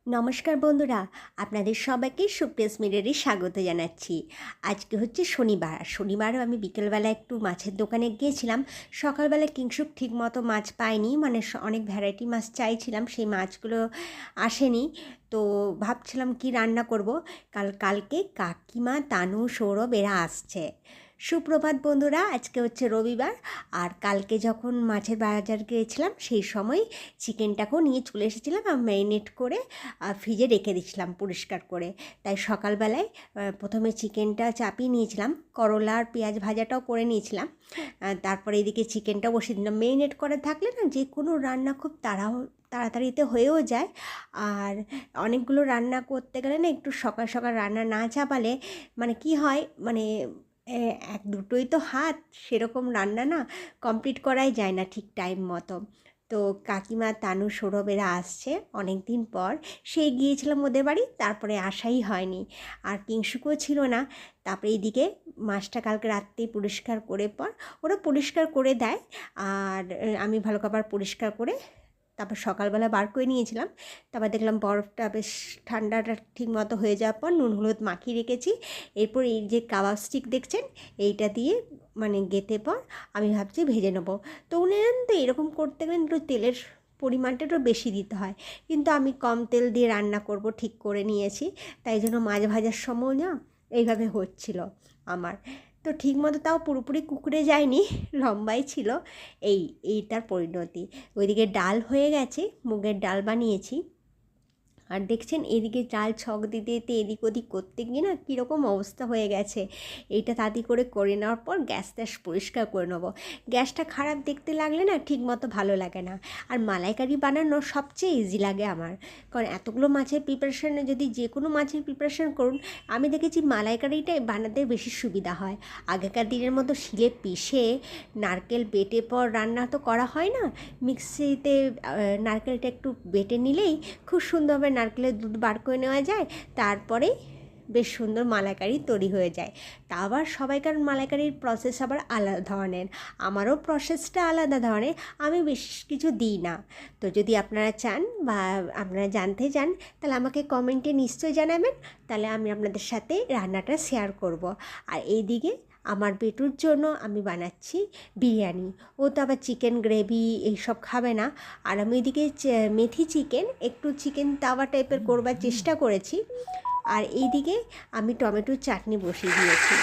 নমস্কার বন্ধুরা, আপনাদের সবাইকে সুপ্রিয়াস মিডিয়ারে স্বাগত জানাচ্ছি। আজকে হচ্ছে শনিবার। শনিবারও আমি বিকেলবেলা একটু মাছের দোকানে গিয়েছিলাম। সকালবেলা কিংসুক ঠিকমতো মাছ পাইনি, মানে অনেক ভ্যারাইটি মাছ চাইছিলাম, সেই মাছগুলো আসেনি। তো ভাবছিলাম কি রান্না করব। কালকে কাকিমা, তানু, সৌরভ এরা আসছে। সুপ্রভাত বন্ধুরা, আজকে হচ্ছে রবিবার। আর কালকে যখন মাছের বাজার গিয়েছিলাম সেই সময় চিকেনটাকেও নিয়ে চলে এসেছিলাম আর ম্যারিনেট করে ফ্রিজে রেখে দিয়েছিলাম পরিষ্কার করে। তাই সকালবেলায় প্রথমে চিকেনটা চাপিয়ে নিয়েছিলাম, করলা আর পেঁয়াজ ভাজাটাও করে নিয়েছিলাম। তারপরে এদিকে চিকেনটা বসিয়ে দিলাম। ম্যারিনেট করে থাকলে না যে কোনো রান্না খুব তাড়াতাড়িতে হয়েও যায়। আর অনেকগুলো রান্না করতে গেলে না একটু সকাল সকাল রান্না না চাপালে মানে কি হয়, মানে এক দুটোই তো হাত, সেরকম রান্না না কমপ্লিট করাই যায় না ঠিক টাইম মতো। তো কাকিমা, তানু, সৌরভেরা আসছে অনেক দিন পর। সেই গিয়েছিলাম ওদের বাড়ি, তারপরে আসাই হয়নি। আর কিংসুকও ছিল না। তারপরে এইদিকে মাছটা কালকে রাত্রেই পরিষ্কার করে পর ওরা পরিষ্কার করে দেয়। আর আমি ভালো করে পরিষ্কার করে তারপর সকালবেলা বার করে নিয়েছিলাম। তারপর দেখলাম বরফটা বেশ ঠান্ডাটা ঠিক মতো হয়ে যাওয়ার পর নুন হলুদ মাখিয়ে রেখেছি। এরপর এই যে কাবাব স্টিক দেখছেন, এইটা দিয়ে মানে গেঁথে পর আমি ভাবছি ভেজে নেবো। তো উনি তো এরকম করতে গেলে একটু তেলের পরিমাণটা একটু বেশি দিতে হয়, কিন্তু আমি কম তেল দিয়ে রান্না করব ঠিক করে নিয়েছি। তাই জন্য মাছ ভাজার সময় না এইভাবে হচ্ছিল আমার। তো ঠিক মতো তাও পুরোপুরি কুকুরে যায়নি, লম্বাই ছিল। এই তার পরিণতি। ওইদিকে ডাল হয়ে গেছে, মুগের ডাল বানিয়েছি। আর দেখছেন এদিকে চাল ছক দিতে দিতে এদিক ওদিক করতে গিয়ে না কীরকম অবস্থা হয়ে গেছে। এইটা তাড়াতাড়ি করে নেওয়ার পর গ্যাস ট্যাস পরিষ্কার করে নেবো। গ্যাসটা খারাপ দেখতে লাগলে না ঠিক মতো ভালো লাগে না। আর মালাইকারি বানানো সবচেয়ে ইজি লাগে আমার, কারণ এতগুলো মাছের প্রিপারেশানে যদি যে কোনো মাছের প্রিপারেশান করুন, আমি দেখেছি মালাইকারিটাই বানাতে বেশি সুবিধা হয়। আগেকার দিনের মতো শিলে পিষে নারকেল বেটে পর রান্না তো করা হয় না। মিক্সিতে নারকেলটা একটু বেটে নিলেই খুব সুন্দরভাবে নারকেলের দুধ বার করে নেওয়া যায়। তারপরে বেশ সুন্দর মালাইকারি তৈরি হয়ে যায়। তা আবার সবাইকার মালাইকারির প্রসেস আবার আলাদা ধরনের, আমারও প্রসেসটা আলাদা ধরনের। আমি বেশ কিছু দিই না। তো যদি আপনারা চান বা আপনারা জানতে চান তাহলে আমাকে কমেন্টে নিশ্চয়ই জানাবেন, তাহলে আমি আপনাদের সাথে রান্নাটা শেয়ার করব। আর এইদিকে আমার বেটুর জন্য আমি বানাচ্ছি বিরিয়ানি। ও তো আবার চিকেন গ্রেভি এইসব খাবে না। আর আমি এদিকে মেথি চিকেন, একটু চিকেন তাওয়া টাইপের করবার চেষ্টা করেছি। আর এইদিকে আমি টমেটোর চাটনি বসিয়ে দিয়েছি।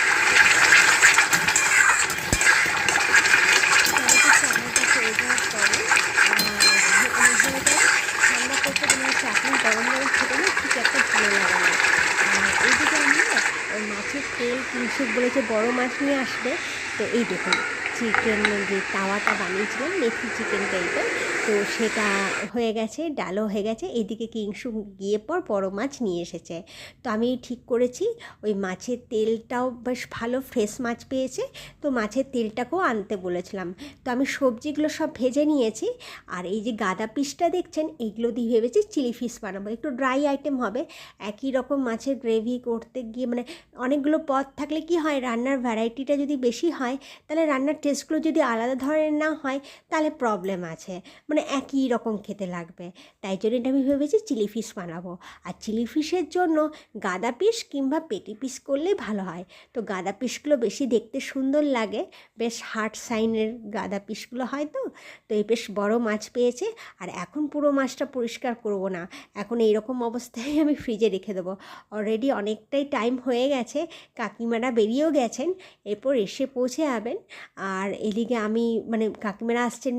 ঠান্ডা করতে গেলে চাটনি গরম গরম খেতে না ঠিক একটা ভালো লাগে না। আর এইদিকে আমি না ওই মাছের তেল কিংসুক বলেছে বড় মাছ নিয়ে আসবে। তো এই দেখুন চিকেন যে তাওয়াটা বানিয়েছিলাম মেথি চিকেন টাইপের, তো সেটা হয়ে গেছে, ডালও হয়ে গেছে। এদিকে কিংসুক গিয়ে পর বড় মাছ নিয়ে এসেছে। তো আমি ঠিক করেছি ওই মাছের তেলটাও বেশ ভালো ফ্রেশ মাছ পেয়েছে, তো মাছের তেলটাকেও আনতে বলেছিলাম। তো আমি সবজিগুলো সব ভেজে নিয়েছি। আর এই যে গাদা পিসটা দেখছেন, এইগুলো দিয়ে ভেবেছি চিলি ফিশ বানাবো, একটু ড্রাই আইটেম হবে। একই রকম মাছের গ্রেভি করতে গিয়ে মানে অনেকগুলো পদ থাকলে কি হয়, রান্নার ভ্যারাইটিটা যদি বেশি হয় তাহলে রান্নার টেস্টগুলো যদি আলাদা ধরনের না হয় তাহলে প্রবলেম আছে, মানে একই রকম খেতে লাগবে। তাই জন্য এটা আমি ভেবেছি চিলি ফিশ বানাবো। আর চিলি ফিশের জন্য গাদা পিস কিংবা পেটি পিস করলেই ভালো হয়। তো গাদা পিসগুলো বেশি দেখতে সুন্দর লাগে, বেশ হার্ড সাইনের গাদা পিসগুলো হয়। তো তো এই বেশ বড় মাছ পেয়েছে। আর এখন পুরো মাছটা পরিষ্কার করব না, এখন এইরকম অবস্থায় আমি ফ্রিজে রেখে দেবো। অলরেডি অনেকটাই টাইম হয়ে গেছে, কাকিমারা বেরিয়েও গেছেন, এরপর এসে পৌঁছে যাবেন। আর এদিকে আমি মানে কাকিমারা আসছেন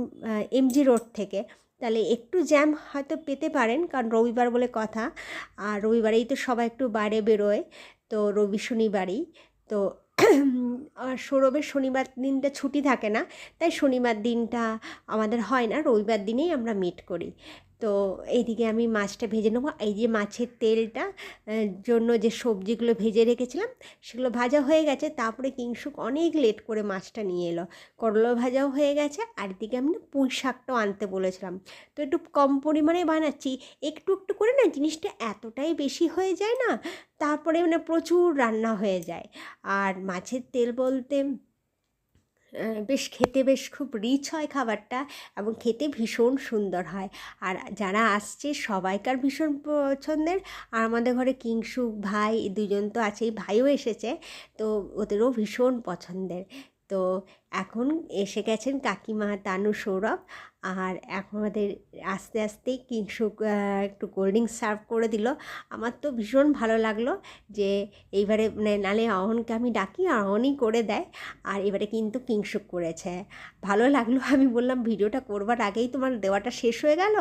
এমজি রোড থেকে, তাহলে একটু জ্যাম হয়তো পেতে পারেন, কারণ রবিবার বলে কথা। আর রবিবারেই তো সবাই একটু বাইরে বেরোয়, তো রবি শনিবারই তো। আর সৌরভের শনিবার দিনটা ছুটি থাকে না, তাই শনিবার দিনটা আমাদের হয় না, রবিবার দিনেই আমরা মিট করি। তো এইদিকে আমি মাছটা ভেজে নেবো। এই যে মাছের তেলটা জন্য যে সবজিগুলো ভেজে রেখেছিলাম সেগুলো ভাজা হয়ে গেছে। তারপরে কিংসুক অনেক লেট করে মাছটা নিয়ে এলো, করলা ভাজাও হয়ে গেছে। আর এদিকে আমি না পুঁই শাকটাও আনতে বলেছিলাম। তো একটু কম পরিমাণে বানাচ্ছি, একটু একটু করে না জিনিসটা এতটাই বেশি হয়ে যায় না, তারপরে মানে প্রচুর রান্না হয়ে যায়। আর মাছের তেল বলতে বেশ খেতে বেশ খুব রিচ হয় খাবারটা এবং খেতে ভীষণ সুন্দর হয়। আর যারা আসছে সবাইকার ভীষণ পছন্দের। আর আমাদের ঘরে কিংশুক ভাই দুজন তো আছেই, ভাইও এসেছে, তো ওদেরও ভীষণ পছন্দের। তো এখন এসে গেছেন কাকিমা, তানু, সৌরভ। আর এখন আমাদের আস্তে আস্তেই কিংশুক একটু কোল্ড ড্রিঙ্কস সার্ভ করে দিল। আমার তো ভীষণ ভালো লাগলো যে এইবারে মানে নালে অহনকে আমি ডাকি আর অহনই করে দেয়, আর এবারে কিন্তু কিংশুক করেছে। ভালো লাগলো। আমি বললাম ভিডিওটা করবার আগেই তোমার দেওয়াটা শেষ হয়ে গেল।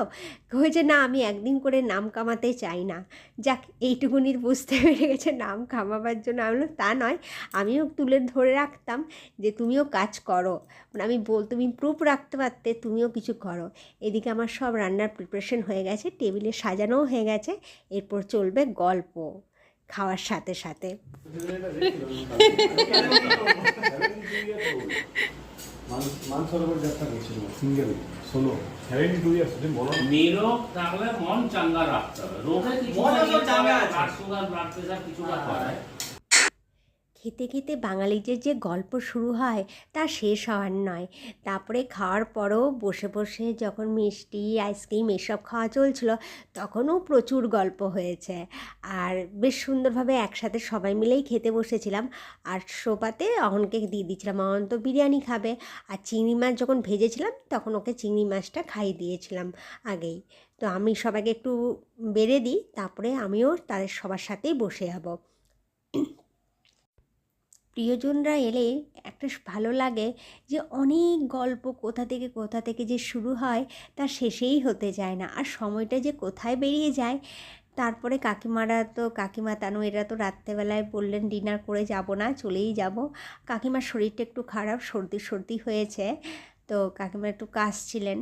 হয়েছে না, আমি একদিন করে নাম কামাতে চাই না। যাক, এইটুকুনি বুঝতে পেরে গেছে নাম কামাবার জন্য। আমি বললাম তা নয়, আমিও তুলে ধরে রাখতাম যে তুমিও কাজ করো, মানে আমি তুমি প্রুফ রাখতে পারতে তুমিও কিছু করো। এদিকে আমার সব রান্নার প্রিপারেশন হয়ে গেছে, টেবিলে সাজানোও হয়ে গেছে, এরপর চলবে গল্প খাওয়ার সাথে সাথে। মানসরোবর যাত্রা করছিল সিঙ্গেল সোলো 72 ইয়ার্স তুমি বলো নিরোগ থাকলে মন চাঙ্গা রাখতে হবে, রোগে কিছু হার্ট সুগার ব্লাড প্রেশার কিছুটা করায়। খেতে খেতে বাঙালিদের যে গল্প শুরু হয় তা শেষ হওয়ার নয়। তারপরে খাওয়ার পরেও বসে বসে যখন মিষ্টি আইসক্রিম এসব খাওয়া চলছিল তখনও প্রচুর গল্প হয়েছে। আর বেশ সুন্দরভাবে একসাথে সবাই মিলেই খেতে বসেছিলাম। আর সোপাতে অহনকে দিয়ে দিয়েছিলাম, অহন তো বিরিয়ানি খাবে। আর চিংড়ি মাছ যখন ভেজেছিলাম তখন ওকে চিংড়ি মাছটা খাইয়ে দিয়েছিলাম আগেই। তো আমি সবাইকে একটু বেড়ে দিই, তারপরে আমিও তাদের সবার সাথেই বসে যাবো। প্রিয়জনরা এলে একটা ভালো লাগে যে অনেক গল্প কোথা থেকে যে শুরু হয় তা শেষেই হতে যায় না, আর সময়টা যে কোথায় বেরিয়ে যায়। তারপরে কাকিমা তানু এরা তো রাত্রেবেলায় বললেন ডিনার করে যাব না, চলেই যাব। কাকিমার শরীরটা একটু খারাপ, সর্দি হয়েছে, তো কাকিমা একটু কাশছিলেন।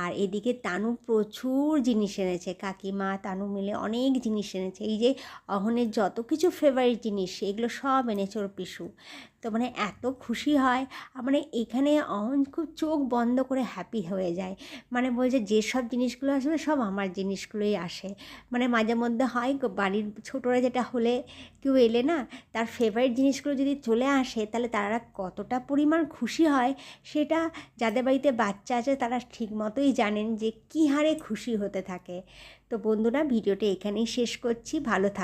আর এদিকে তানু প্রচুর জিনিস এনেছে, কাকিমা তানু মিলে অনেক জিনিস এনেছে। এই যে অহনের যত কিছু ফেভারিট জিনিস এগুলো সব এনেছে ওর পিসু। তো মানে এত খুশি হয়, মানে এখানে অহন খুব চোখ বন্ধ করে হ্যাপি হয়ে যায়। মানে বলছে যেসব জিনিসগুলো আসবে সব আমার জিনিসগুলোই আসে। মানে মাঝে মধ্যে হয় বাড়ির ছোটরা যেটা হলে কেউ এলে না, তার ফেভারিট জিনিসগুলো যদি চলে আসে তাহলে তারা কতটা পরিমাণ খুশি হয় সেটা যাদের বাড়িতে বাচ্চা আছে তারা ঠিক মতোই জানেন যে কী হারে খুশি হতে থাকে। তো বন্ধুরা, ভিডিওটা এখানেই শেষ করছি। ভালো থাক।